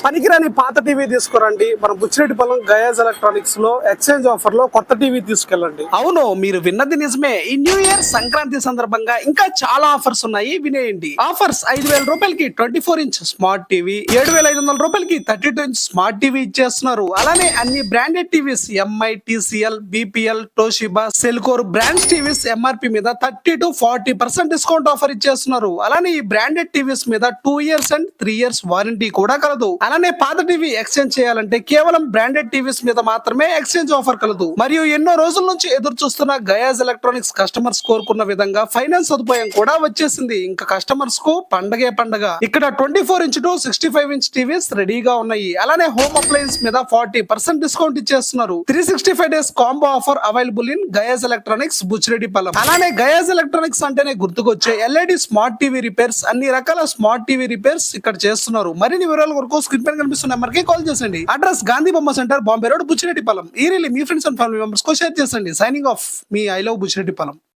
పనికిరాని పాత టీవీ తీసుకురండి. మన బుచ్చిరెడ్డిపాలెం గయాజ్ ఎలక్ట్రానిక్స్ లో ఎక్స్చేంజ్ ఆఫర్ లో కొత్త టీవీ తీసుకెళ్ళండి. అవును, మీరు విన్నది నిజమే. ఈ న్యూ ఇయర్ సంక్రాంతి సందర్భంగా ఇంకా చాలా ఆఫర్స్ ఉన్నాయి, వినేయండి. ఆఫర్స్ 5,000 రూపాయలకి 24 ఇంచ్ స్మార్ట్ టీవీ, 7,500 రూపాయలకి 32 ఇంచ్ స్మార్ట్ టీవీ ఇచ్చేస్తున్నారు. అలానే అన్ని branded TVs Mi, TCL, BPL, Toshiba, Cellecor brands TVs MRP మీద 30 to 40% డిస్కౌంట్ ఆఫర్ ఇచ్చేస్తున్నారు. అలానే ఈ బ్రాండెడ్ టీవీస్ మీద 2 years అండ్ 3 years వారంటీ కూడా కలదు. అలానే పాత టీవీ ఎక్స్చేంజ్ చేయాలంటే కేవలం బ్రాండెడ్ టీవీస్ మీద మాత్రమే ఎక్స్చేంజ్ ఆఫర్ కలదు. మరియు ఎన్నో రోజుల నుంచి ఎదురు చూస్తున్న గయాజ్ ఎలక్ట్రానిక్స్ కస్టమర్స్ కోరుకున్న విధంగా ఫైనాన్స్ సదుపాయం కూడా వచ్చేసింది. ఇంకా కస్టమర్స్ కు పండగే పండగ. ఇక్కడ 24 ఇంచ్ టు 65 ఇంచ్ టీవీస్ రెడీగా ఉన్నాయి. అలానే హోమ్ అప్లయన్స్ మీద 40% డిస్కౌంట్ ఇచ్చేస్తున్నారు. 365 days combo offer available in Gayaz electronics Buchireddypalem. అలానే గయాజ్ ఎలక్ట్రానిక్స్ అంటేనే గుర్తుకొచ్చే ఎల్ఈడి స్మార్ట్ టీవీ రిపేర్స్, అన్ని రకాల స్మార్ట్ టీవీ రిపేర్స్ ఇక్కడ చేస్తున్నారు. మరిన్ని వివరాల వరకు స్క్రీన్ పైన కనిపిస్తున్న నెంబర్ కి కాల్ చేసండి. అడ్రస్ గాంధీ బొమ్మ సెంటర్, బాంబే రోడ్, బుచ్చిరెడ్డిపాలెం. ఈ రీల్ మీ ఫ్రెండ్స్ అండ్ ఫ్యామిలీ మెంబర్స్ కు షేర్ చేసండి. సైనింగ్ ఆఫ్, మీ ఐ లవ్ బుచ్చిరెడ్డిపాలెం.